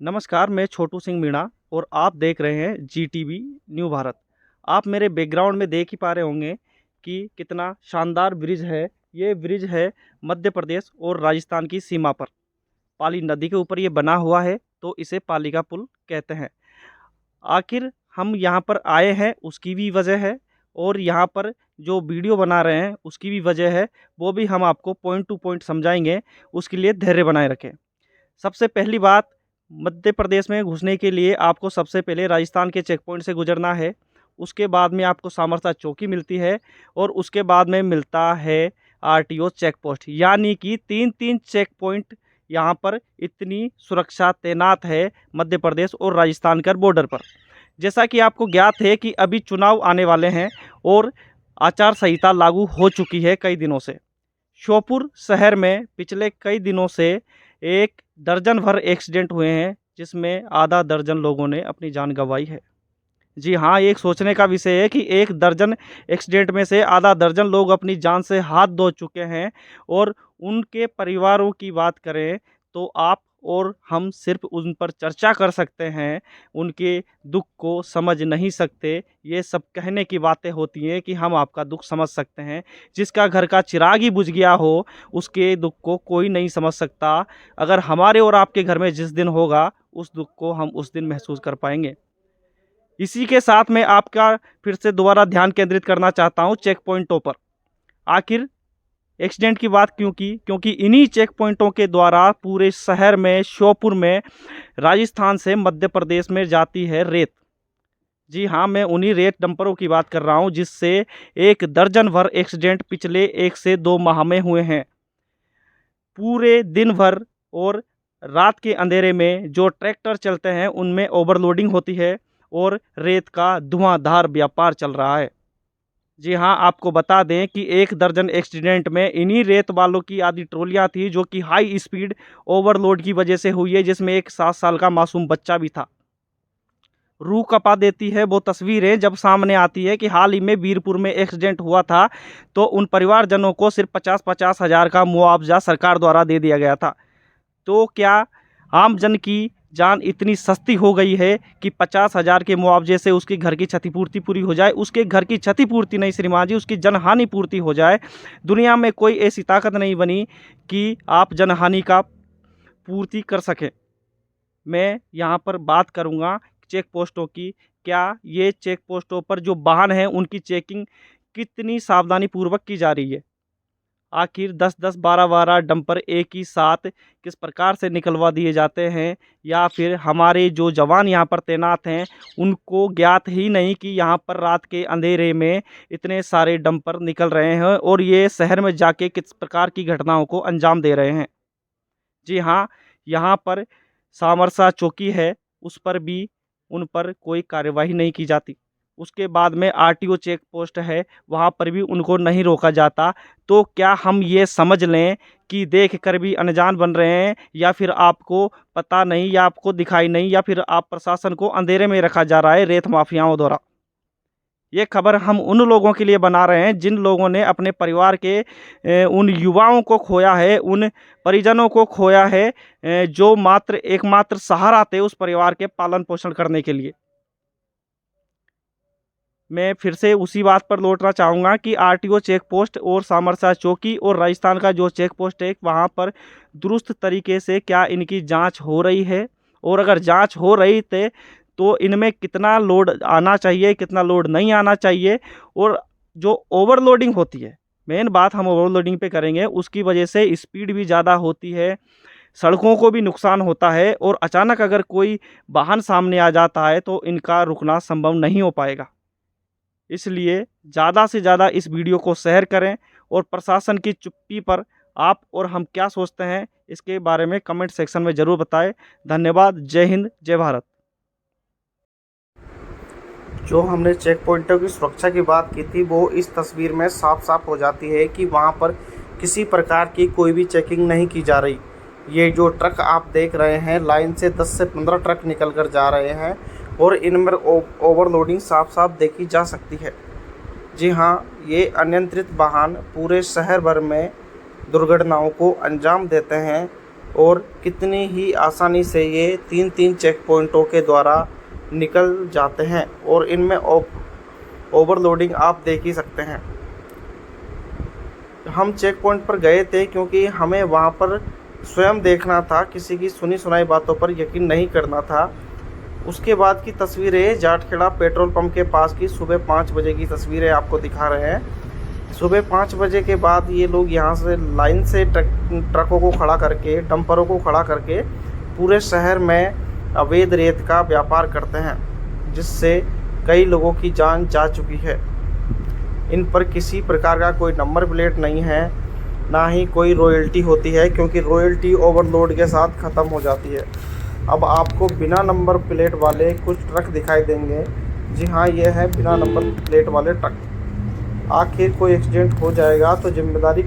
नमस्कार, मैं छोटू सिंह मीणा और आप देख रहे हैं जीटीवी न्यू भारत। आप मेरे बैकग्राउंड में देख ही पा रहे होंगे कि कितना शानदार ब्रिज है। ये ब्रिज है मध्य प्रदेश और राजस्थान की सीमा पर, पाली नदी के ऊपर ये बना हुआ है, तो इसे पाली का पुल कहते हैं। आखिर हम यहाँ पर आए हैं उसकी भी वजह है, और यहाँ पर जो वीडियो बना रहे हैं उसकी भी वजह है। वो भी हम आपको पॉइंट टू पॉइंट समझाएंगे, उसके लिए धैर्य बनाए रखें। सबसे पहली बात, मध्य प्रदेश में घुसने के लिए आपको सबसे पहले राजस्थान के चेक पॉइंट से गुजरना है। उसके बाद में आपको सामरसा चौकी मिलती है, और उसके बाद में मिलता है आरटीओ चेक पोस्ट। यानी कि तीन तीन चेक पॉइंट यहाँ पर इतनी सुरक्षा तैनात है मध्य प्रदेश और राजस्थान के बॉर्डर पर। जैसा कि आपको ज्ञात है कि अभी चुनाव आने वाले हैं और आचार संहिता लागू हो चुकी है कई दिनों से। श्योपुर शहर में पिछले कई दिनों से एक दर्जन भर एक्सीडेंट हुए हैं, जिसमें आधा दर्जन लोगों ने अपनी जान गंवाई है। जी हाँ, एक सोचने का विषय है कि एक दर्जन एक्सीडेंट में से आधा दर्जन लोग अपनी जान से हाथ धो चुके हैं, और उनके परिवारों की बात करें तो आप और हम सिर्फ उन पर चर्चा कर सकते हैं, उनके दुख को समझ नहीं सकते। ये सब कहने की बातें होती हैं कि हम आपका दुख समझ सकते हैं। जिसका घर का चिराग ही बुझ गया हो, उसके दुख को कोई नहीं समझ सकता। अगर हमारे और आपके घर में जिस दिन होगा, उस दुख को हम उस दिन महसूस कर पाएंगे। इसी के साथ मैं आपका फिर से दोबारा ध्यान केंद्रित करना चाहता हूं चेक पॉइंटों पर। आखिर एक्सीडेंट की बात क्यों की? क्योंकि इन्हीं चेक पॉइंटों के द्वारा पूरे शहर में, श्योपुर में, राजस्थान से मध्य प्रदेश में जाती है रेत। जी हाँ, मैं उन्हीं रेत डंपरों की बात कर रहा हूं, जिससे एक दर्जन भर एक्सीडेंट पिछले 1 से 2 माह में हुए हैं। पूरे दिन भर और रात के अंधेरे में जो ट्रैक्टर चलते हैं उनमें ओवरलोडिंग होती है, और रेत का धुआंधार व्यापार चल रहा है। जी हाँ, आपको बता दें कि एक दर्जन एक्सीडेंट में इन्हीं रेत वालों की आधी ट्रोलियां थी, जो कि हाई स्पीड ओवरलोड की वजह से हुई है, जिसमें एक 7 साल का मासूम बच्चा भी था। रूह कपा देती है वो तस्वीरें जब सामने आती है कि हाल ही में वीरपुर में एक्सीडेंट हुआ था, तो उन परिवारजनों को सिर्फ 50-50 हज़ार का मुआवजा सरकार द्वारा दे दिया गया था। तो क्या आम जन की जान इतनी सस्ती हो गई है कि 50,000 के मुआवजे से उसकी घर की क्षतिपूर्ति पूरी हो जाए? उसके घर की क्षतिपूर्ति नहीं श्रीमान जी, उसकी जनहानि पूर्ति हो जाए। दुनिया में कोई ऐसी ताकत नहीं बनी कि आप जनहानि का पूर्ति कर सकें। मैं यहाँ पर बात करूँगा चेक पोस्टों की। क्या ये चेक पोस्टों पर जो वाहन हैं उनकी चेकिंग कितनी सावधानी पूर्वक की जा रही है? आखिर 10-10, 12-12 डंपर एक ही साथ किस प्रकार से निकलवा दिए जाते हैं, या फिर हमारे जो जवान यहाँ पर तैनात हैं उनको ज्ञात ही नहीं कि यहाँ पर रात के अंधेरे में इतने सारे डंपर निकल रहे हैं और ये शहर में जाके किस प्रकार की घटनाओं को अंजाम दे रहे हैं। जी हाँ, यहाँ पर सामरसा चौकी है, उस पर भी उन पर कोई कार्यवाही नहीं की जाती। उसके बाद में आरटीओ चेक पोस्ट है, वहाँ पर भी उनको नहीं रोका जाता। तो क्या हम ये समझ लें कि देख कर भी अनजान बन रहे हैं, या फिर आपको पता नहीं, या आपको दिखाई नहीं, या फिर आप प्रशासन को अंधेरे में रखा जा रहा है रेत माफियाओं द्वारा? ये खबर हम उन लोगों के लिए बना रहे हैं जिन लोगों ने अपने परिवार के उन युवाओं को खोया है, उन परिजनों को खोया है, जो मात्र एकमात्र सहारा थे उस परिवार के पालन पोषण करने के लिए। मैं फिर से उसी बात पर लौटना चाहूँगा कि आरटीओ चेक पोस्ट और सामरसा चौकी और राजस्थान का जो चेक पोस्ट है, वहाँ पर दुरुस्त तरीके से क्या इनकी जांच हो रही है? और अगर जांच हो रही थे तो इनमें कितना लोड आना चाहिए, कितना लोड नहीं आना चाहिए? और जो ओवरलोडिंग होती है, मेन बात हम ओवरलोडिंग पे करेंगे, उसकी वजह से स्पीड भी ज़्यादा होती है, सड़कों को भी नुकसान होता है, और अचानक अगर कोई वाहन सामने आ जाता है तो इनका रुकना संभव नहीं हो पाएगा। इसलिए ज़्यादा से ज़्यादा इस वीडियो को शेयर करें, और प्रशासन की चुप्पी पर आप और हम क्या सोचते हैं इसके बारे में कमेंट सेक्शन में ज़रूर बताएं। धन्यवाद। जय हिंद, जय भारत। जो हमने चेक पॉइंटों की सुरक्षा की बात की थी, वो इस तस्वीर में साफ साफ हो जाती है कि वहाँ पर किसी प्रकार की कोई भी चेकिंग नहीं की जा रही। ये जो ट्रक आप देख रहे हैं, लाइन से 10 से 15 ट्रक निकल कर जा रहे हैं, और इनमें ओवरलोडिंग साफ साफ देखी जा सकती है। जी हाँ, ये अनियंत्रित वाहन पूरे शहर भर में दुर्घटनाओं को अंजाम देते हैं, और कितनी ही आसानी से ये 3-3 चेक पॉइंटों के द्वारा निकल जाते हैं और इनमें ओवरलोडिंग आप देख ही सकते हैं। हम चेक पॉइंट पर गए थे क्योंकि हमें वहाँ पर स्वयं देखना था, किसी की सुनी सुनाई बातों पर यकीन नहीं करना था। उसके बाद की तस्वीरें जाटखेड़ा पेट्रोल पंप के पास की सुबह 5 बजे की तस्वीरें आपको दिखा रहे हैं। सुबह 5 बजे के बाद ये लोग यहाँ से लाइन से ट्रकों को खड़ा करके, डंपरों को खड़ा करके पूरे शहर में अवैध रेत का व्यापार करते हैं, जिससे कई लोगों की जान जा चुकी है। इन पर किसी प्रकार का कोई नंबर प्लेट नहीं है, ना ही कोई रॉयल्टी होती है, क्योंकि रॉयल्टी ओवरलोड के साथ ख़त्म हो जाती है। अब आपको बिना नंबर प्लेट वाले कुछ ट्रक दिखाई देंगे। जी हाँ, ये है बिना नंबर प्लेट वाले ट्रक। आखिर कोई एक्सीडेंट हो जाएगा तो जिम्मेदारी